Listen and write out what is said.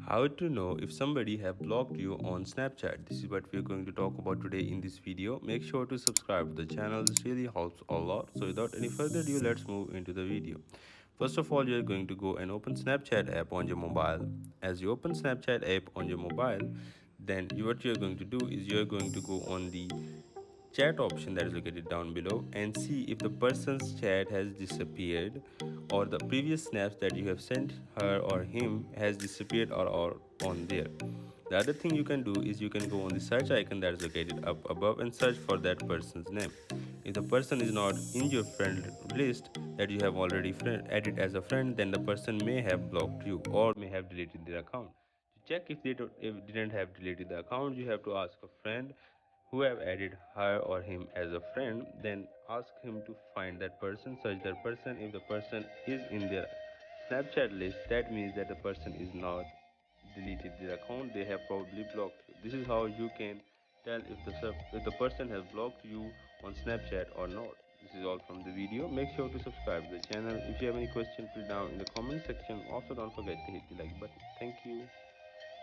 How to know if somebody have blocked you on Snapchat. This is what we are going to talk about today in this video. Make sure to subscribe to the channel. This really helps a lot. So without any further ado, let's move into the video. First of all, you're going to go and open Snapchat app on your mobile. As you open Snapchat app on your mobile, then what you're going to do is you're going to go on the chat option that is located down below and see if the person's chat has disappeared or the previous snaps that you have sent her or him has disappeared or on there. The other thing you can do is you can go on the search icon that is located up above and search for that person's name. If the person is not in your friend list that you have already added as a friend, then the person may have blocked you or may have deleted their account. To check if if didn't have deleted the account, you have to ask a friend who have added her or him as a friend, then ask him to find that person, search that person. If the person is in their Snapchat list, that means that the person is not deleted their account, they have probably blocked you. This is how you can tell if the person has blocked you on Snapchat or not. This is all from the video. Make sure to subscribe to the channel. If you have any question, put it down in the comment section. Also, don't forget to hit the like button. Thank you.